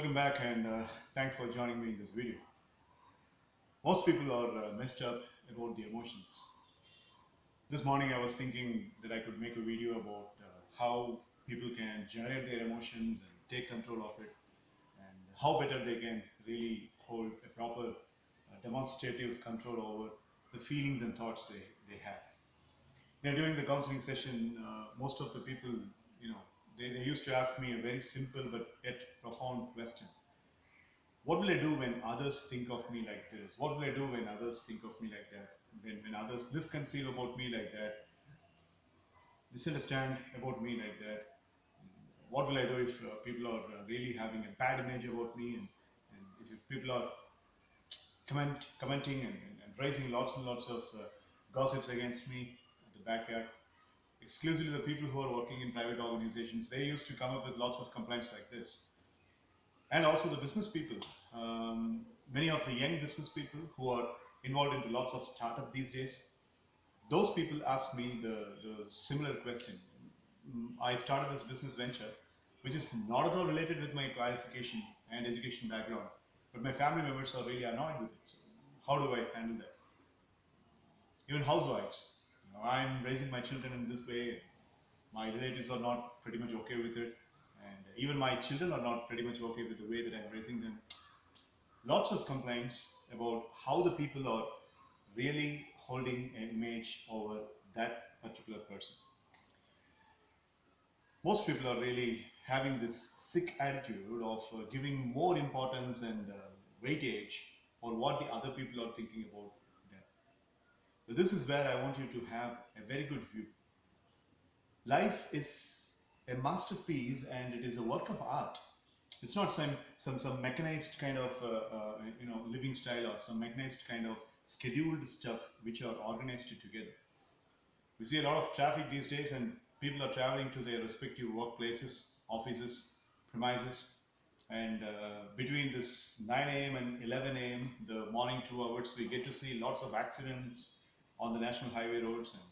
Welcome back and thanks for joining me in this video. Most people are messed up about the emotions. This morning I was thinking that I could make a video about how people can generate their emotions and take control of it, and how better they can really hold a proper demonstrative control over the feelings and thoughts they have. During the counseling session, most of the people, they used to ask me a very simple but yet profound question. What will I do when others think of me like this? What will I do when others think of me like that? When others misconceive about me like that, misunderstand about me like that? What will I do if people are really having a bad image about me, and if people are commenting and raising lots and lots of gossips against me at the backyard? Exclusively the people who are working in private organizations, they used to come up with lots of complaints like this. And also the business people. Many of the young business people who are involved into lots of startup these days, those people ask me the similar question. I started this business venture, which is not at all related with my qualification and education background, but my family members are really annoyed with it. So how do I handle that? Even housewives, I'm raising my children in this way. My relatives are not pretty much okay with it, and even my children are not pretty much okay with the way that I'm raising them. Lots of complaints about how the people are really holding an image over that particular person. Most people are really having this sick attitude of giving more importance and weightage for what the other people are thinking about them. So this is where I want you to have a very good view. Life is a masterpiece and it is a work of art. It's not some mechanized kind of living style, or some mechanized kind of scheduled stuff which are organized together. We see a lot of traffic these days, and people are traveling to their respective workplaces, offices, premises, and between this 9 a.m. and 11 a.m., the morning 2 hours, we get to see lots of accidents on the national highway roads, and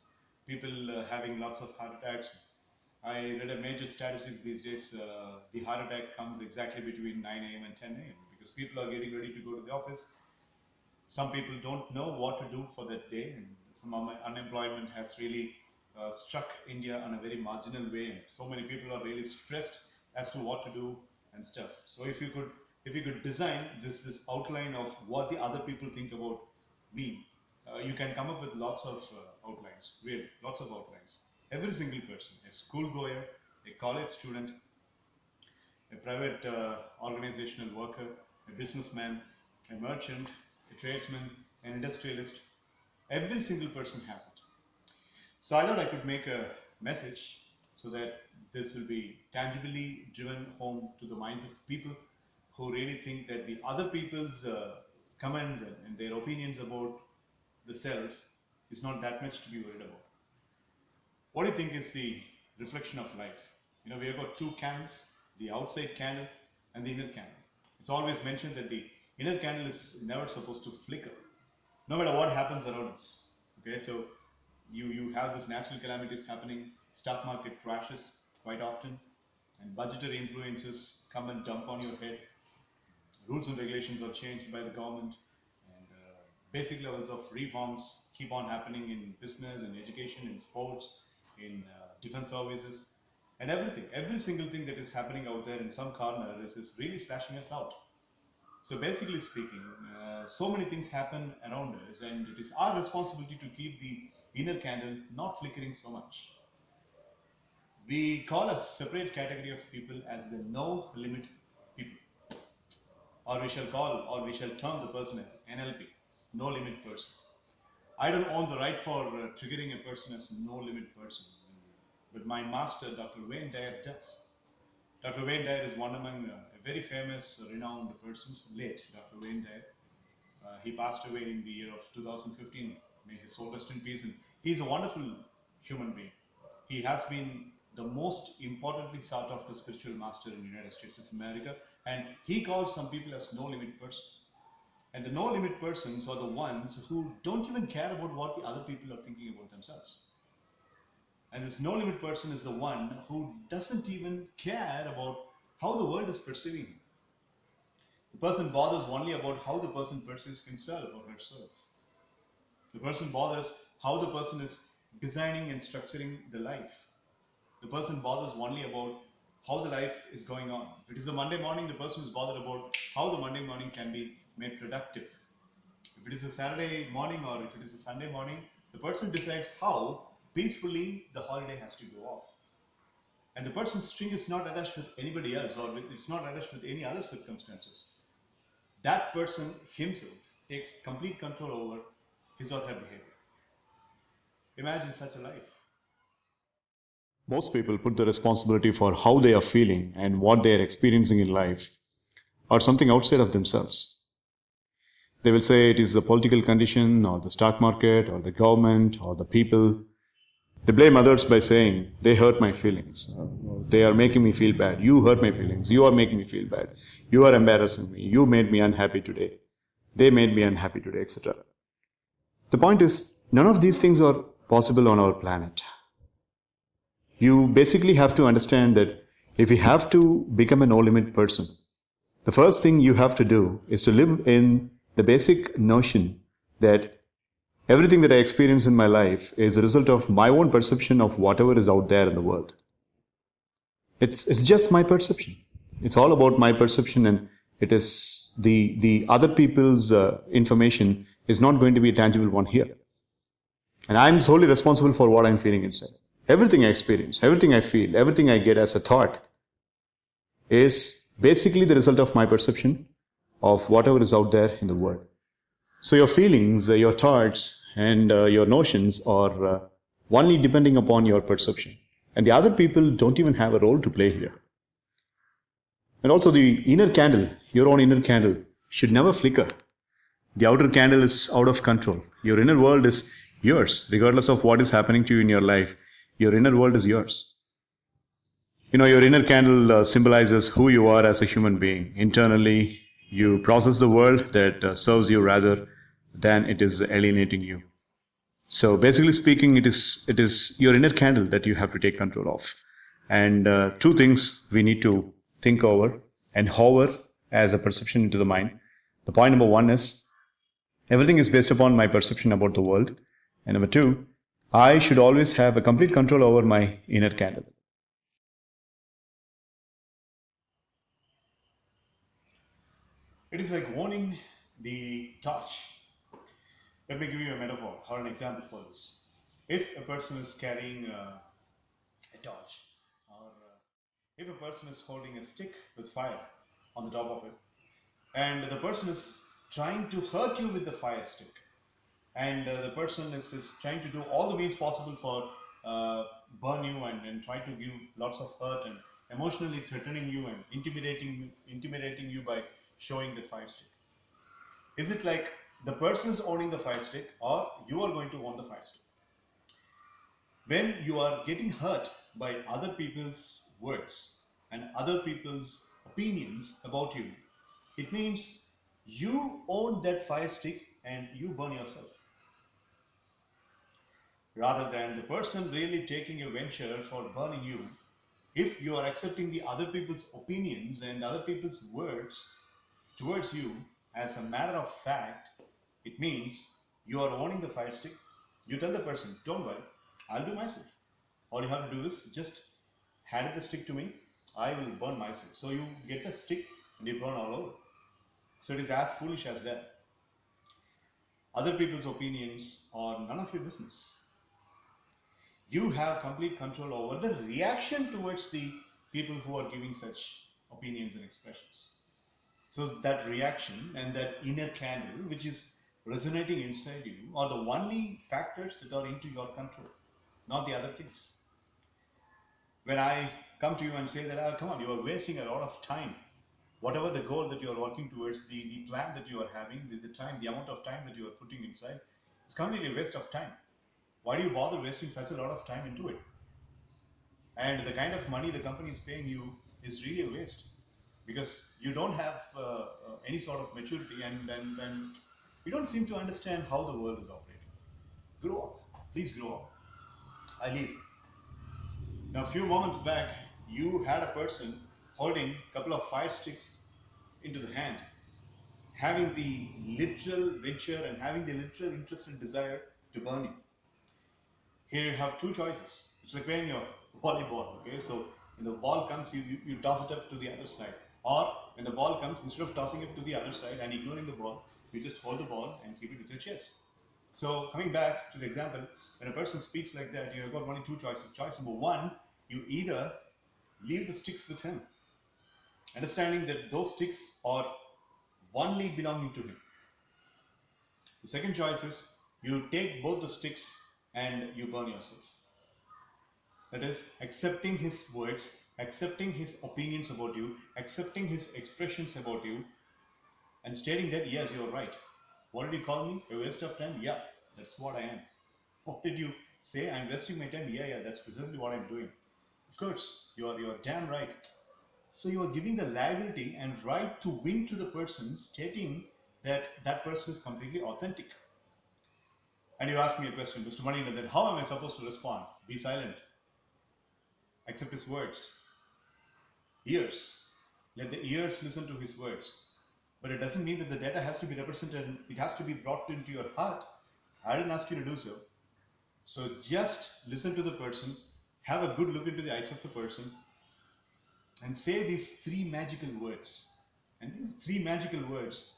people having lots of heart attacks. I read a major statistics these days. The heart attack comes exactly between 9 a.m. and 10 a.m. because people are getting ready to go to the office. Some people don't know what to do for that day, and some unemployment has really struck India in a very marginal way, and so many people are really stressed as to what to do and stuff. So if you could design this outline of what the other people think about me, you can come up with lots of outlines, really lots of outlines. Every single person, a school goer, a college student, a private organizational worker, a businessman, a merchant, a tradesman, an industrialist. Every single person has it. So I thought I could make a message so that this will be tangibly driven home to the minds of the people who really think that the other people's comments and their opinions about the self is not that much to be worried about. What do you think is the reflection of life? We have got two candles, the outside candle and the inner candle. It's always mentioned that the inner candle is never supposed to flicker, no matter what happens around us. Okay, so you have this natural calamities happening, stock market crashes quite often, and budgetary influences come and dump on your head. Rules and regulations are changed by the government, and basic levels of reforms keep on happening in business, in education, in sports, in defense services, and everything. Every single thing that is happening out there in some corner is really slashing us out. So basically speaking, so many things happen around us, and it is our responsibility to keep the inner candle not flickering so much. We call a separate category of people as the no limit people, or we shall term the person as NLP, no limit person. I don't own the right for triggering a person as no limit person, but my master, Dr. Wayne Dyer, does. Dr. Wayne Dyer is one among a very famous, renowned persons, late Dr. Wayne Dyer. He passed away in the year of 2015. May his soul rest in peace. And he's a wonderful human being. He has been the most importantly sought after spiritual master in the United States of America. And he calls some people as no limit person. And the no limit persons are the ones who don't even care about what the other people are thinking about themselves. And this no limit person is the one who doesn't even care about how the world is perceiving him. The person bothers only about how the person perceives himself or herself. The person bothers how the person is designing and structuring the life. The person bothers only about how the life is going on. If it is a Monday morning, the person is bothered about how the Monday morning can be made productive. If it is a Saturday morning or if it is a Sunday morning, the person decides how peacefully the holiday has to go off. And the person's string is not attached with anybody else or it's not attached with any other circumstances. That person himself takes complete control over his or her behavior. Imagine such a life. Most people put the responsibility for how they are feeling and what they are experiencing in life or something outside of themselves. They will say it is the political condition or the stock market or the government or the people. They blame others by saying they hurt my feelings. They are making me feel bad. You hurt my feelings. You are making me feel bad. You are embarrassing me. You made me unhappy today. They made me unhappy today, etc. The point is, none of these things are possible on our planet. You basically have to understand that if you have to become a no limit person, the first thing you have to do is to live in the basic notion that everything that I experience in my life is a result of my own perception of whatever is out there in the world. It's just my perception. It's all about my perception, and it is the other people's information is not going to be a tangible one here. And I'm solely responsible for what I'm feeling inside. Everything I experience, everything I feel, everything I get as a thought is basically the result of my perception of whatever is out there in the world. So your feelings, your thoughts, and your notions are only depending upon your perception. And the other people don't even have a role to play here. And also the inner candle, your own inner candle, should never flicker. The outer candle is out of control. Your inner world is yours, regardless of what is happening to you in your life. Your inner world is yours. Your inner candle symbolizes who you are as a human being. Internally, you process the world that serves you rather than it is alienating you. So basically speaking, it is your inner candle that you have to take control of. And two things we need to think over and hover as a perception into the mind. The point number one is everything is based upon my perception about the world. And number two, I should always have a complete control over my inner candle. It is like owning the torch. Let me give you a metaphor or an example for this. If a person is carrying a torch, or if a person is holding a stick with fire on the top of it, and the person is trying to hurt you with the fire stick, and the person is trying to do all the means possible for burn you and try to give lots of hurt and emotionally threatening you and intimidating you by showing the fire stick. Is it like the person is owning the fire stick or you are going to own the fire stick? When you are getting hurt by other people's words and other people's opinions about you, it means you own that fire stick and you burn yourself, rather than the person really taking a venture for burning you. If you are accepting the other people's opinions and other people's words towards you as a matter of fact, it means you are owning the fire stick. You tell the person, don't worry, I'll do myself. All you have to do is just hand the stick to me, I will burn myself. So you get the stick and you burn all over. So it is as foolish as that. Other people's opinions are none of your business. You have complete control over the reaction towards the people who are giving such opinions and expressions. So that reaction and that inner candle, which is resonating inside you, are the only factors that are into your control, not the other things. When I come to you and say that, come on, you are wasting a lot of time. Whatever the goal that you are working towards, the plan that you are having, the time, the amount of time that you are putting inside, it's completely a waste of time. Why do you bother wasting such a lot of time into it? And the kind of money the company is paying you is really a waste because you don't have any sort of maturity and you don't seem to understand how the world is operating. Grow up. Please grow up. I leave. Now, a few moments back, you had a person holding a couple of fire sticks into the hand. having the literal venture and having the literal interest and desire to burn you. Here you have two choices. It's like playing your volleyball, okay? So when the ball comes, you toss it up to the other side. Or when the ball comes, instead of tossing it to the other side and ignoring the ball, you just hold the ball and keep it with your chest. So coming back to the example, when a person speaks like that, you have got only two choices. Choice number one, you either leave the sticks with him, understanding that those sticks are only belonging to him. The second choice is you take both the sticks and you burn yourself. That is, accepting his words, accepting his opinions about you, accepting his expressions about you, and stating that, yes, you're right. What did you call me? A waste of time? Yeah, that's what I am. What did you say? I'm wasting my time? Yeah, that's precisely what I'm doing. Of course, you're damn right. So you are giving the liability and right to win to the person, stating that that person is completely authentic. And you ask me a question, Mr. Manikandan, how am I supposed to respond? Be silent. Accept his words. Ears. Let the ears listen to his words. But it doesn't mean that the data has to be represented and it has to be brought into your heart. I didn't ask you to do so. So just listen to the person, have a good look into the eyes of the person, and say these three magical words. And these three magical words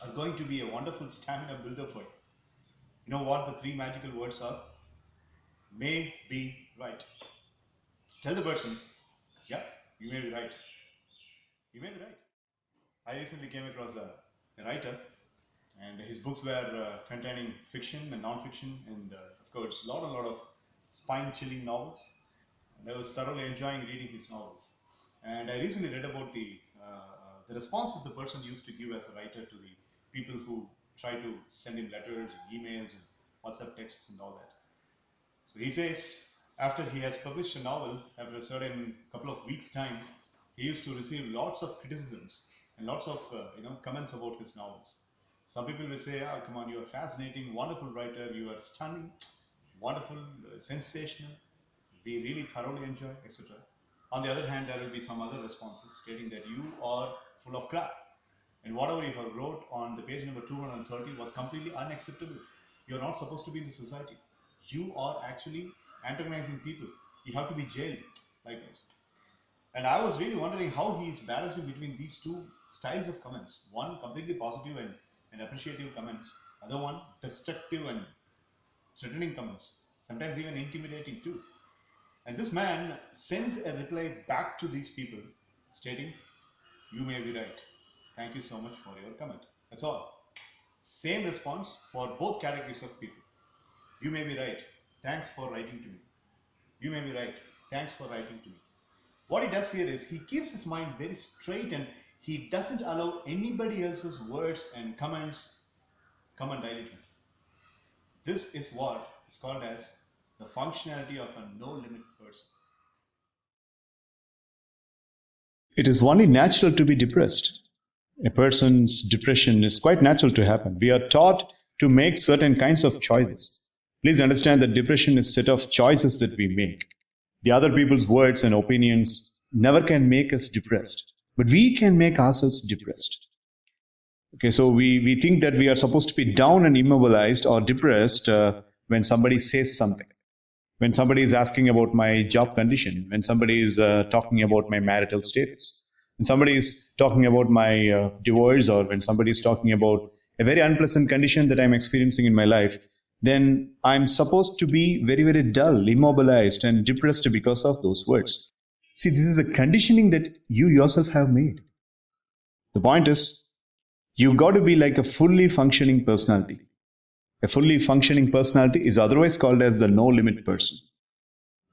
are going to be a wonderful stamina builder for you. You know what the three magical words are? May be right. Tell the person, yeah, you may be right. You may be right. I recently came across a writer, and his books were containing fiction and non-fiction, and of course, a lot of spine-chilling novels. And I was thoroughly enjoying reading his novels. And I recently read about the responses the person used to give as a writer to the people who try to send him letters and emails and WhatsApp texts and all that. So he says, after he has published a novel, after a certain couple of weeks' time, he used to receive lots of criticisms and lots of comments about his novels. Some people will say, "Ah, come on, you are fascinating, wonderful writer, you are stunning, wonderful, sensational. We really thoroughly enjoy, etc." On the other hand, there will be some other responses stating that you are full of crap. And whatever you have wrote on the page number 230 was completely unacceptable. You're not supposed to be in the society. You are actually antagonizing people. You have to be jailed like this. And I was really wondering how he is balancing between these two styles of comments. One completely positive and appreciative comments. Other one destructive and threatening comments. Sometimes even intimidating too. And this man sends a reply back to these people stating, "You may be right. Thank you so much for your comment." That's all. Same response for both categories of people. "You may be right. Thanks for writing to me. You may be right. Thanks for writing to me." What he does here is he keeps his mind very straight and he doesn't allow anybody else's words and comments come and dilute him. This is what is called as the functionality of a no-limit person. It is only natural to be depressed. A person's depression is quite natural to happen. We are taught to make certain kinds of choices. Please understand that depression is a set of choices that we make. The other people's words and opinions never can make us depressed, but we can make ourselves depressed. Okay, so we think that we are supposed to be down and immobilized or depressed when somebody says something. When somebody is asking about my job condition, when somebody is talking about my marital status, when somebody is talking about my divorce, or when somebody is talking about a very unpleasant condition that I'm experiencing in my life, then I'm supposed to be very, very dull, immobilized, and depressed because of those words. See, this is a conditioning that you yourself have made. The point is, you've got to be like a fully functioning personality. A fully functioning personality is otherwise called as the no-limit person.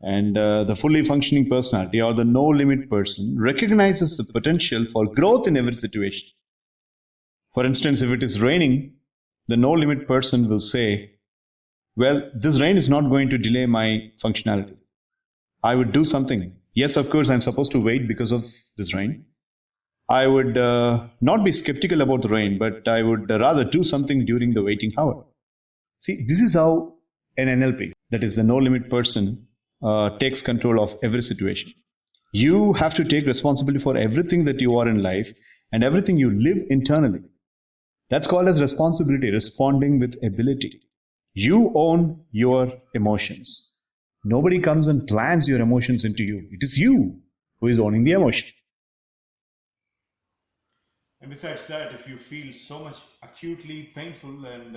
And the fully functioning personality or the no-limit person recognizes the potential for growth in every situation. For instance, if it is raining, the no-limit person will say, well, this rain is not going to delay my functionality. I would do something. Yes, of course, I'm supposed to wait because of this rain. I would not be skeptical about the rain, but I would rather do something during the waiting hour. See, this is how an NLP, that is a no-limit person, takes control of every situation. You have to take responsibility for everything that you are in life and everything you live internally. That's called as responsibility, responding with ability. You own your emotions. Nobody comes and plants your emotions into you. It is you who is owning the emotion. And besides that, if you feel so much acutely painful, and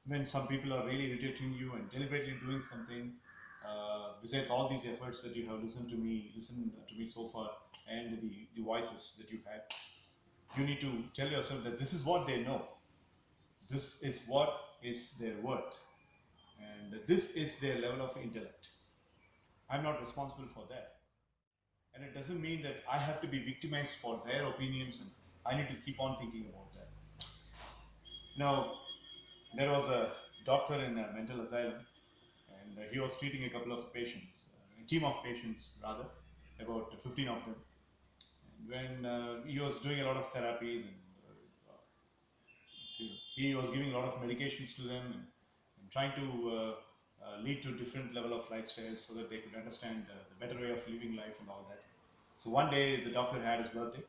when some people are really irritating you and deliberately doing something, besides all these efforts that you have listened to me so far, and the voices that you had, you need to tell yourself that this is what they know, this is what is their worth, and this is their level of intellect. I'm not responsible for that. And it doesn't mean that I have to be victimized for their opinions, and I need to keep on thinking about that. Now, there was a doctor in a mental asylum, and he was treating a couple of patients, a team of patients rather, about 15 of them. And when he was doing a lot of therapies, and he was giving a lot of medications to them, and trying to lead to different level of lifestyles so that they could understand the better way of living life and all that. So one day the doctor had his birthday.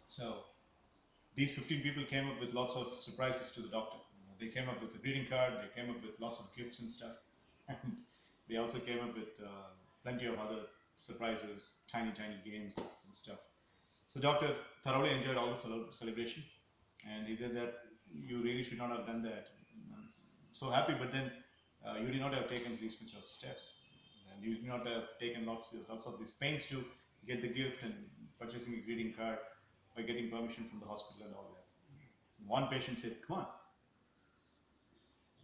So these 15 people came up with lots of surprises to the doctor. They came up with a greeting card, they came up with lots of gifts and stuff. And they also came up with plenty of other surprises, tiny, tiny games and stuff. So doctor thoroughly enjoyed all the celebration, and he said that you really should not have done that. I'm so happy, but then you did not have taken these much of steps, and you did not have taken lots of these pains to get the gift and purchasing a greeting card by getting permission from the hospital and all that. One patient said, "Come on,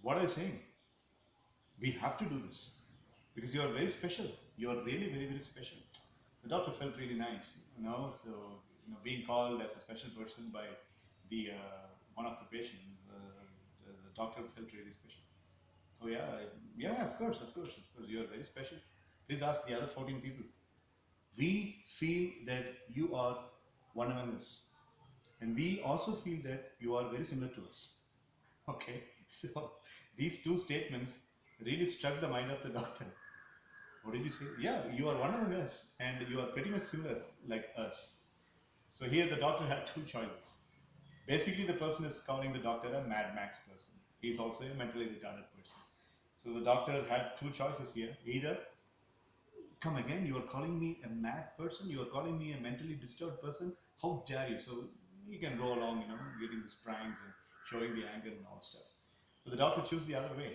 what are you saying? We have to do this because you are very special. You are really very, very special." The doctor felt really nice, So being called as a special person by the one of the patients, the doctor felt really special. Oh yeah, yeah, of course, you are very special. Please ask the other 14 people. We feel that you are one among us, and we also feel that you are very similar to us. Okay, so these two statements really struck the mind of the doctor. What did you say? Yeah, you are one among us, and you are pretty much similar like us. So here the doctor had two choices. Basically, the person is calling the doctor a Mad Max person. He's also a mentally retarded person. So the doctor had two choices here. Either, come again, you are calling me a mad person, you are calling me a mentally disturbed person, how dare you? So you can go along, getting these pranks and showing the anger and all stuff. But the doctor chose the other way.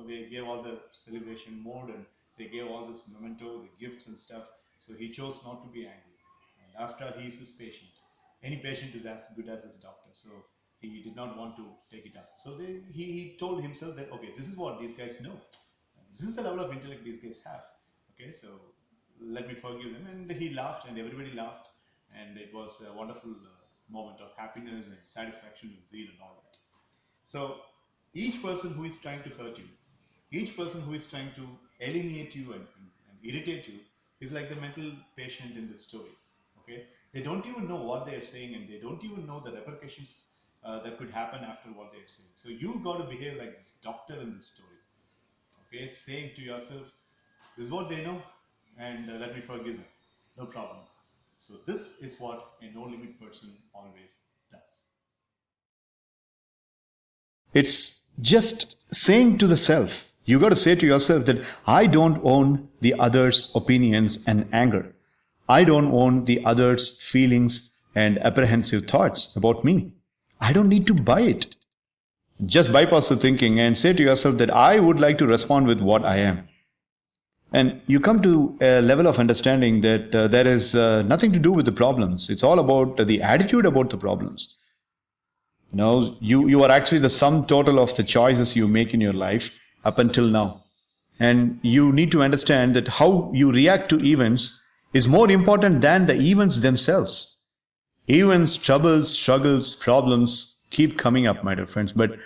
They gave all the celebration mode, and they gave all this memento, the gifts and stuff. So he chose not to be angry. And after, he is his patient. Any patient is as good as his doctor. So he did not want to take it up. So he told himself that, okay, this is what these guys know. This is the level of intellect these guys have. Okay, so let me forgive them. And he laughed, and everybody laughed. And it was a wonderful moment of happiness and satisfaction and zeal and all that. So each person who is trying to hurt you, each person who is trying to alienate you and irritate you is like the mental patient in this story. Okay, they don't even know what they are saying, and they don't even know the repercussions that could happen after what they are saying. So you got to behave like this doctor in this story. Okay, saying to yourself, "This is what they know, and let me forgive them. No problem." So this is what a no limit person always does. It's just saying to the self. You got to say to yourself that I don't own the other's opinions and anger. I don't own the other's feelings and apprehensive thoughts about me. I don't need to buy it. Just bypass the thinking and say to yourself that I would like to respond with what I am. And you come to a level of understanding that there is nothing to do with the problems. It's all about the attitude about the problems. You are actually the sum total of the choices you make in your life up until now. And you need to understand that how you react to events is more important than the events themselves. Events, troubles, struggles, problems keep coming up, my dear friends. But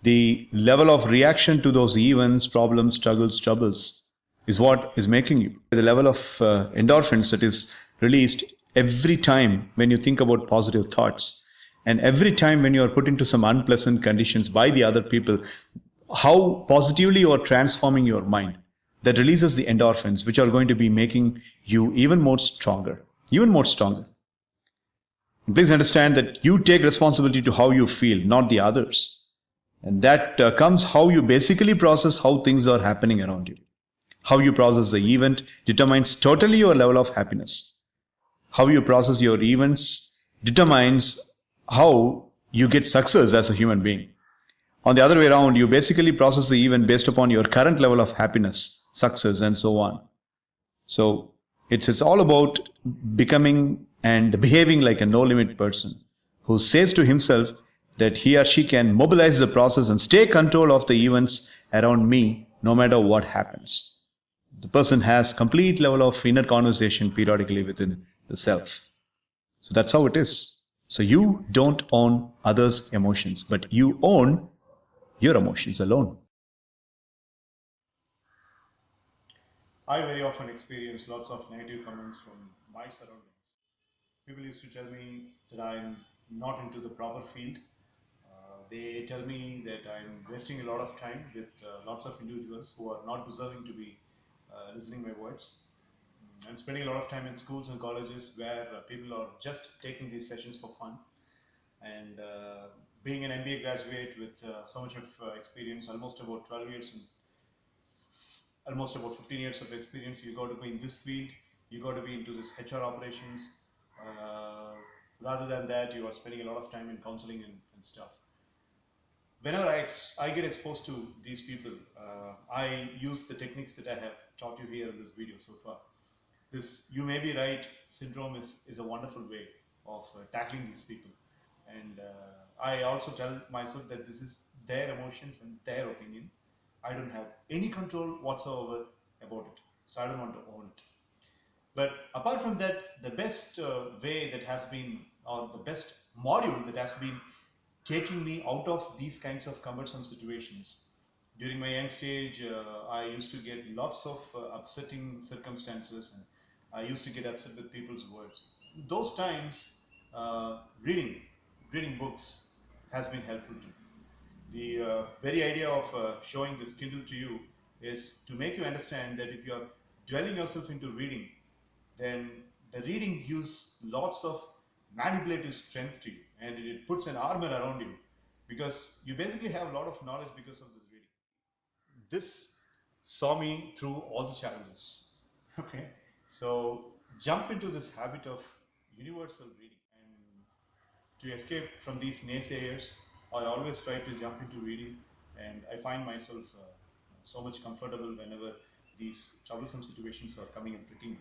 the level of reaction to those events, problems, struggles, troubles is what is making you. The level of endorphins that is released every time when you think about positive thoughts. And every time when you are put into some unpleasant conditions by the other people, how positively you are transforming your mind. That releases the endorphins, which are going to be making you even more stronger. Even more stronger. Please understand that you take responsibility to how you feel, not the others. And that comes how you basically process how things are happening around you. How you process the event determines totally your level of happiness. How you process your events determines how you get success as a human being. On the other way around, you basically process the event based upon your current level of happiness, success, and so on. So it's all about becoming and behaving like a no-limit person who says to himself that he or she can mobilize the process and stay control of the events around me no matter what happens. The person has complete level of inner conversation periodically within the self. So that's how it is. So you don't own others' emotions, but you own your emotions alone. I very often experience lots of negative comments from my surroundings. People used to tell me that I'm not into the proper field. They tell me that I'm wasting a lot of time with lots of individuals who are not deserving to be listening my words. I'm spending a lot of time in schools and colleges where people are just taking these sessions for fun. And being an MBA graduate with so much of experience, almost about 12 years and almost about 15 years of experience, you got to be in this field, you got to be into this HR operations. Uh, Rather than that, you are spending a lot of time in counseling and stuff. Whenever I get exposed to these people, I use the techniques that I have taught you here in this video so far. This "you may be right" syndrome is a wonderful way of tackling these people. And I also tell myself that this is their emotions and their opinion. I don't have any control whatsoever about it. So I don't want to own it. But apart from that, the best way that has been, or the best module that has been taking me out of these kinds of cumbersome situations. During my young stage, I used to get lots of upsetting circumstances, and I used to get upset with people's words. Those times, reading books has been helpful to me. The very idea of showing this Kindle to you is to make you understand that if you are dwelling yourself into reading, then the reading gives lots of manipulative strength to you, and it puts an armor around you because you basically have a lot of knowledge because of this reading. This saw me through all the challenges. Okay, so jump into this habit of universal reading, and to escape from these naysayers, I always try to jump into reading, and I find myself so much comfortable whenever these troublesome situations are coming and pricking me.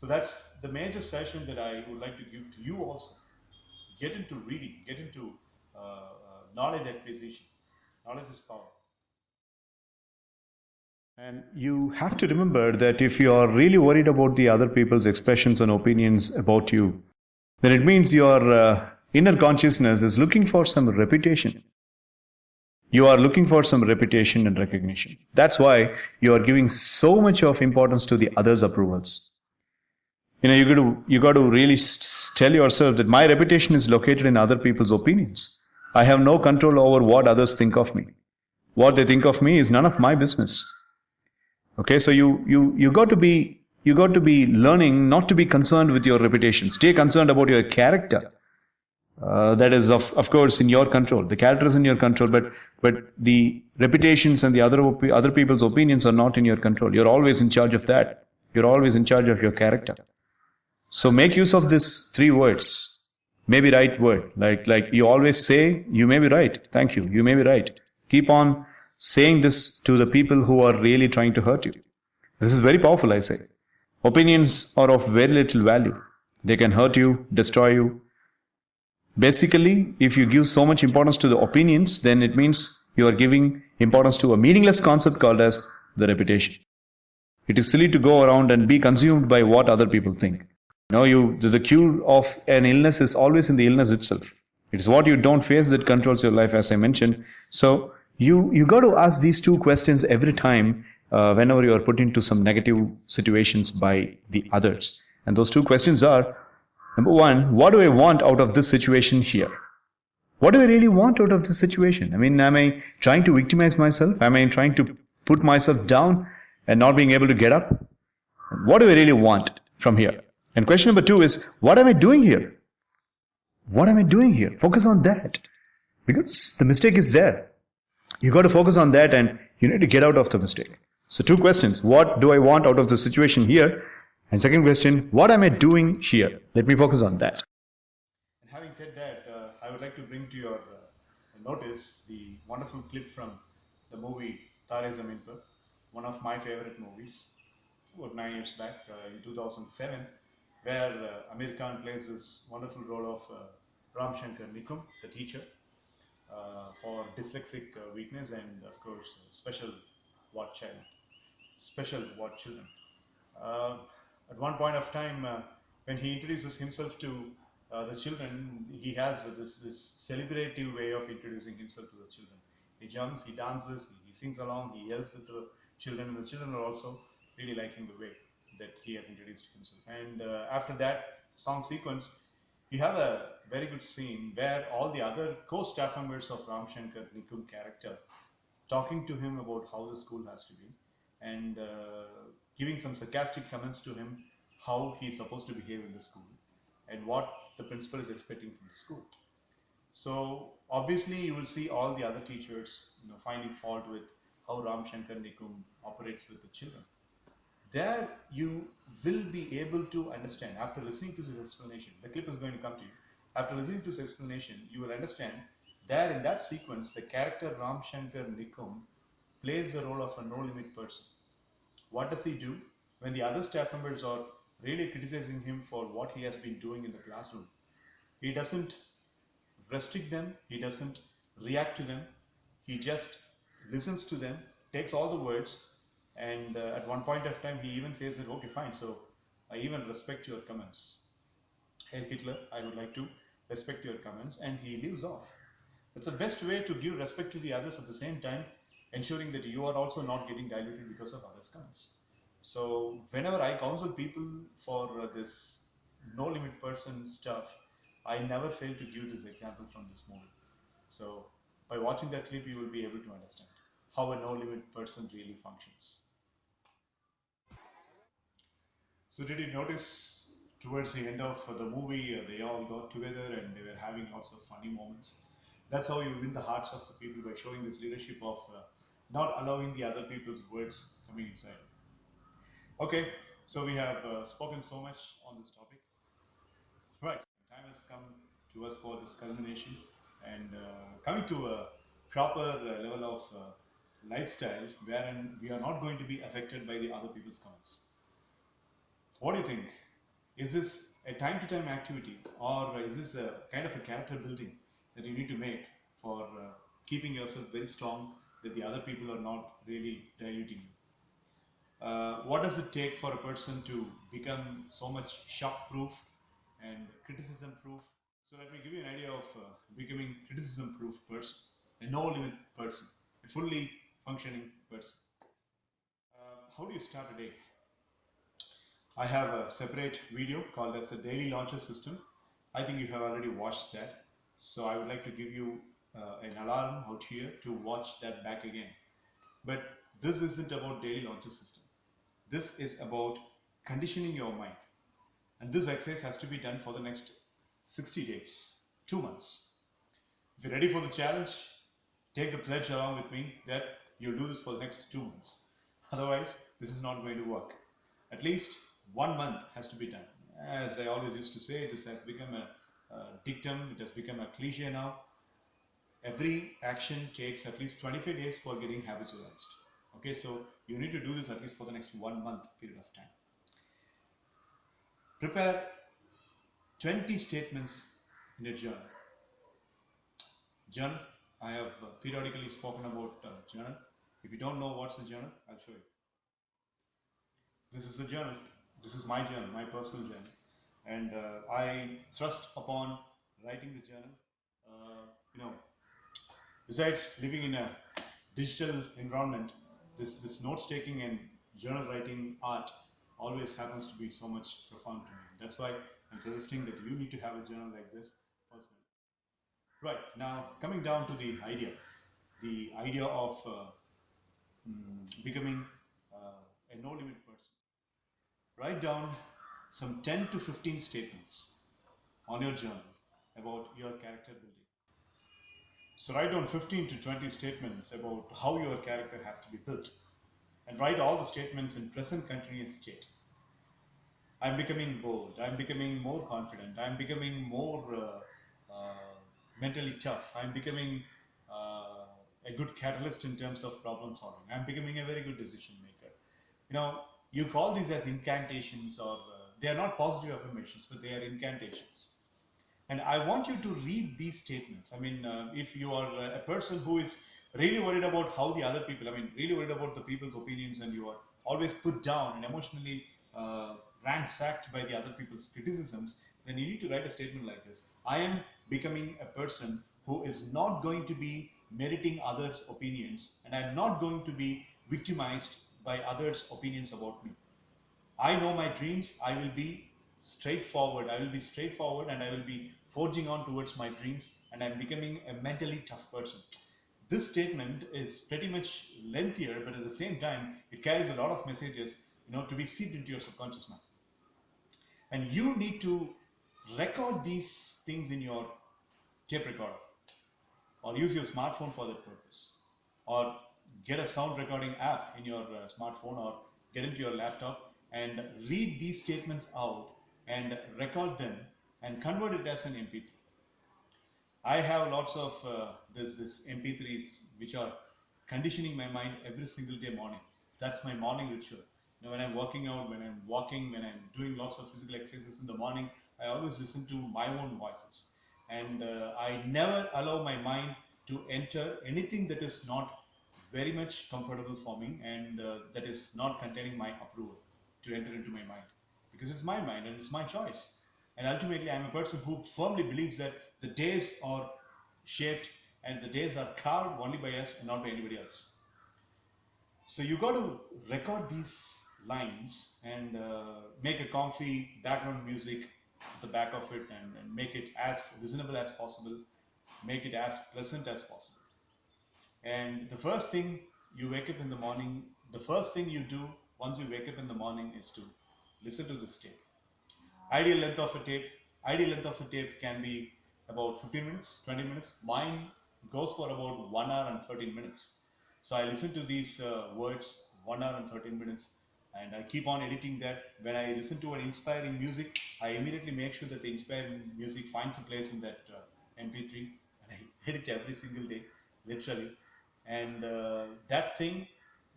So that's the major session that I would like to give to you also. Get into reading, get into knowledge acquisition. Knowledge is power. And you have to remember that if you are really worried about the other people's expressions and opinions about you, then it means your inner consciousness is looking for some reputation. You are looking for some reputation and recognition. That's why you are giving so much of importance to the others' approvals. You got to really tell yourself that my reputation is located in other people's opinions. I have no control over what others think of me. What they think of me is none of my business. Okay, so you got to be learning not to be concerned with your reputation. Stay concerned about your character. That is of course in your control. The character is in your control, but the reputations and the other people's opinions are not in your control. You're always in charge of that. You're always in charge of your character. So make use of these three words. May be right word. Like you always say, you may be right. Thank you. You may be right. Keep on saying this to the people who are really trying to hurt you. This is very powerful, I say. Opinions are of very little value. They can hurt you, destroy you. Basically, if you give so much importance to the opinions, then it means you are giving importance to a meaningless concept called as the reputation. It is silly to go around and be consumed by what other people think. The cure of an illness is always in the illness itself. It is what you don't face that controls your life, as I mentioned. So you got to ask these two questions every time whenever you are put into some negative situations by the others. And those two questions are, number one, what do I want out of this situation here? What do I really want out of this situation? I mean, am I trying to victimize myself? Am I trying to put myself down and not being able to get up? What do I really want from here? And question number two is, what am I doing here? What am I doing here? Focus on that. Because the mistake is there. You got to focus on that and you need to get out of the mistake. So, two questions. What do I want out of the situation here? And second question, what am I doing here? Let me focus on that. And having said that, I would like to bring to your notice the wonderful clip from the movie Tare Zameen Par, one of my favorite movies, about 9 years back in 2007, where Amir Khan plays this wonderful role of Ram Shankar Nikum, the teacher, for dyslexic weakness and, of course, special what child, special what children. Uh, at one point of time, when he introduces himself to the children, he has this celebrative way of introducing himself to the children. He jumps, he dances, he sings along, he yells with the children, and the children are also really liking the way that he has introduced himself. And after that song sequence, you have a very good scene where all the other co-staff members of Ram Shankar Nikum character talking to him about how the school has to be and giving some sarcastic comments to him how he's supposed to behave in the school and what the principal is expecting from the school. So obviously you will see all the other teachers finding fault with how Ram Shankar Nikum operates with the children. There you will be able to understand after listening to this explanation. The clip is going to come to you. After listening to this explanation, you will understand that in that sequence, the character Ram Shankar Nikum plays the role of a no limit person. What does he do when the other staff members are really criticizing him for what he has been doing in the classroom? He doesn't restrict them, he doesn't react to them, he just listens to them, takes all the words, and at one point of time, he even says that, okay, fine, so I even respect your comments. Hail Hitler, I would like to respect your comments, and he leaves off. That's the best way to give respect to the others at the same time, ensuring that you are also not getting diluted because of others' comments. So, whenever I counsel people for this no limit person stuff, I never fail to give this example from this movie. So, by watching that clip, you will be able to understand how a no limit person really functions. So, did you notice towards the end of the movie, they all got together and they were having lots of funny moments? That's how you win the hearts of the people by showing this leadership of not allowing the other people's words coming inside. Okay, so we have spoken so much on this topic. Right, time has come to us for this culmination and coming to a proper level of lifestyle wherein we are not going to be affected by the other people's comments. What do you think? Is this a time to time activity or is this a kind of a character building that you need to make for keeping yourself very strong that the other people are not really diluting you? What does it take for a person to become so much shock proof and criticism proof? So let me give you an idea of becoming criticism proof person, a no limit person, a fully functioning person. How do you start a day? I have a separate video called as the daily launcher system. I think you have already watched that. So I would like to give you an alarm out here to watch that back again. But this isn't about daily launcher system. This is about conditioning your mind. And this exercise has to be done for the next 60 days, 2 months. If you're ready for the challenge, take the pledge along with me that you'll do this for the next 2 months. Otherwise, this is not going to work. At least 1 month has to be done. As I always used to say, this has become a dictum, it has become a cliche now. Every action takes at least 25 days for getting habitualized. Okay, so you need to do this at least for the next 1 month period of time. Prepare 20 statements in a journal. Journal, I have periodically spoken about journal. If you don't know what's a journal, I'll show you. This is a journal. This is my journal, my personal journal. And I thrust upon writing the journal. You know, besides living in a digital environment, this notes taking and journal writing art always happens to be so much profound to me. That's why I'm suggesting that you need to have a journal like this personally. Right, now coming down to the idea of becoming a no limit person. Write down some 10 to 15 statements on your journal about your character building. So write down 15 to 20 statements about how your character has to be built, and write all the statements in present continuous state. I'm becoming bold. I'm becoming more confident. I'm becoming more mentally tough. I'm becoming a good catalyst in terms of problem solving. I'm becoming a very good decision maker. You know, you call these as incantations, or they are not positive affirmations, but they are incantations. And I want you to read these statements. I mean, if you are a person who is really worried about how the other people, I mean, really worried about the people's opinions, and you are always put down and emotionally uh, ransacked by the other people's criticisms, then you need to write a statement like this: I am becoming a person who is not going to be meriting others' opinions, and I'm not going to be victimized by others' opinions about me. I know my dreams. I will be straightforward. I will be straightforward, and I will be forging on towards my dreams, and I'm becoming a mentally tough person. This statement is pretty much lengthier, but at the same time, it carries a lot of messages, to be seeped into your subconscious mind. And you need to record these things in your tape recorder, or use your smartphone for that purpose, or get a sound recording app in your smartphone, or get into your laptop and read these statements out and record them and convert it as an mp3. I have lots of this MP3s which are conditioning my mind every single day morning. That's my morning ritual. When I'm working out, when I'm walking, when I'm doing lots of physical exercises in the morning, I always listen to my own voices, and I never allow my mind to enter anything that is not very much comfortable for me, and that is not containing my approval to enter into my mind, because it's my mind and it's my choice. And ultimately, I'm a person who firmly believes that the days are shaped and the days are carved only by us and not by anybody else. So you got to record these lines and make a comfy background music at the back of it, and make it as reasonable as possible, make it as pleasant as possible. And the first thing you wake up in the morning, the first thing you do once you wake up in the morning is to listen to this tape. Ideal length of a tape, ideal length of a tape can be about 15 minutes, 20 minutes. Mine goes for about 1 hour and 13 minutes. So I listen to these words 1 hour and 13 minutes, and I keep on editing that. When I listen to an inspiring music, I immediately make sure that the inspiring music finds a place in that MP3, and I edit every single day, literally. And that thing,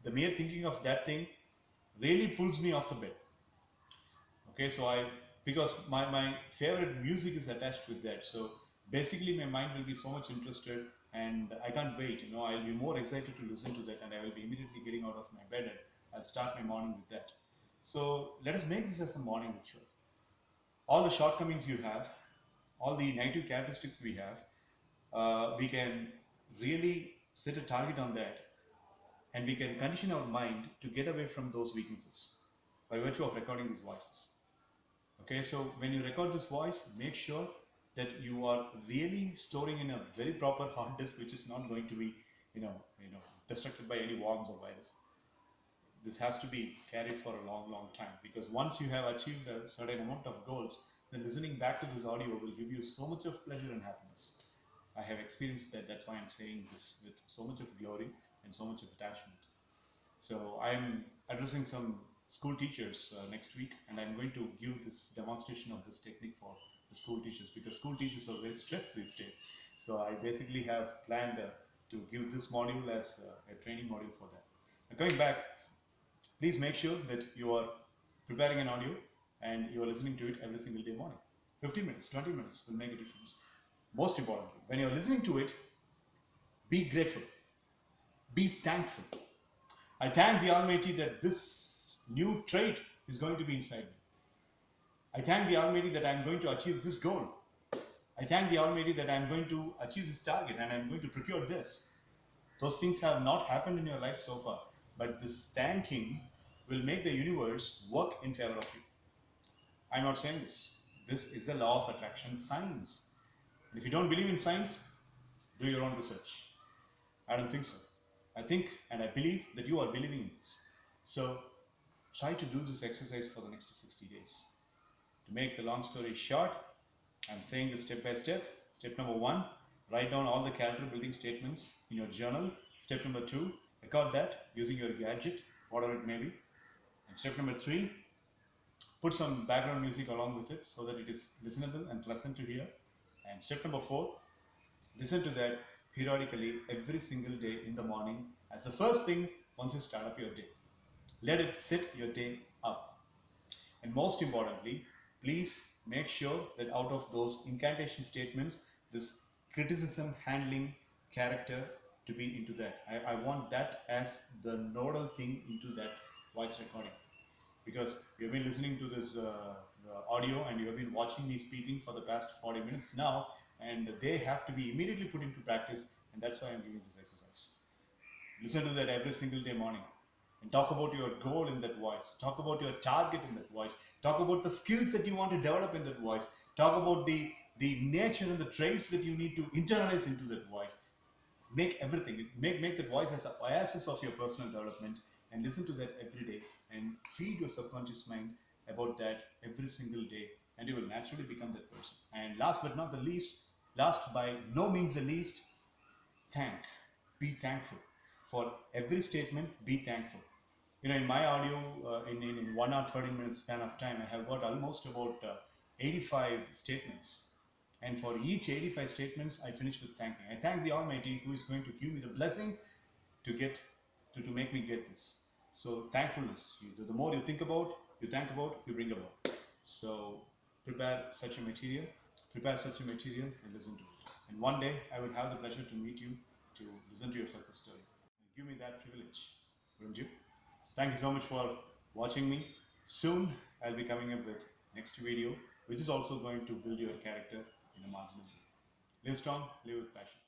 the mere thinking of that thing really pulls me off the bed. Okay, so I, because my favorite music is attached with that, so basically my mind will be so much interested, and I can't wait. I'll be more excited to listen to that, and I will be immediately getting out of my bed, and I'll start my morning with that. So let us make this as a morning ritual. All the shortcomings you have, all the negative characteristics we have, we can really set a target on that, and we can condition our mind to get away from those weaknesses by virtue of recording these voices. Okay, so when you record this voice, make sure that you are really storing in a very proper hard disk, which is not going to be, destructed by any worms or virus. This has to be carried for a long, long time, because once you have achieved a certain amount of goals, then listening back to this audio will give you so much of pleasure and happiness. I have experienced that. That's why I'm saying this with so much of glory and so much of attachment. So I'm addressing some school teachers next week, and I'm going to give this demonstration of this technique for the school teachers, because school teachers are very strict these days. So I basically have planned to give this module as a training module for them. Now coming back, please make sure that you are preparing an audio and you are listening to it every single day morning. 15 minutes, 20 minutes will make a difference. Most importantly, when you're listening to it, be grateful, be thankful. I thank the Almighty that this new trait is going to be inside me. I thank the Almighty that I'm going to achieve this goal. I thank the Almighty that I'm going to achieve this target, and I'm going to procure this. Those things have not happened in your life so far, but this thanking will make the universe work in favor of you. I'm not saying this. This is the law of attraction science. And if you don't believe in science, do your own research. I don't think so. I think and I believe that you are believing in this. So try to do this exercise for the next 60 days. To make the long story short, I'm saying this step by step. Step number one, write down all the character building statements in your journal. Step number two, record that using your gadget, whatever it may be. And step number three, put some background music along with it so that it is listenable and pleasant to hear. And step number four, listen to that periodically every single day in the morning as the first thing once you start up your day. Let it set your day up. And most importantly, please make sure that out of those incantation statements, this criticism handling character to be into that. I want that as the nodal thing into that voice recording. Because you've been listening to this audio and you have been watching me speaking for the past 40 minutes now, and they have to be immediately put into practice, and that's why I'm giving this exercise. Listen to that every single day morning and talk about your goal in that voice. Talk about your target in that voice. Talk about the skills that you want to develop in that voice. Talk about the nature and the traits that you need to internalize into that voice. Make everything, make that voice as a oasis of your personal development, and listen to that every day and feed your subconscious mind about that every single day, and you will naturally become that person. And last but not the least, last by no means the least, thank. Be thankful. For every statement, be thankful. In my audio, in 1 hour 30 minutes span of time, I have got almost about 85 statements. And for each 85 statements, I finish with thanking. I thank the Almighty who is going to give me the blessing to get to make me get this. So thankfulness, the more you think about, you thank about, you bring about. So prepare such a material, and listen to it. And one day I will have the pleasure to meet you to listen to your success story. Give me that privilege, wouldn't you? So thank you so much for watching me. Soon I'll be coming up with next video, which is also going to build your character in a marginal way. Live strong, live with passion.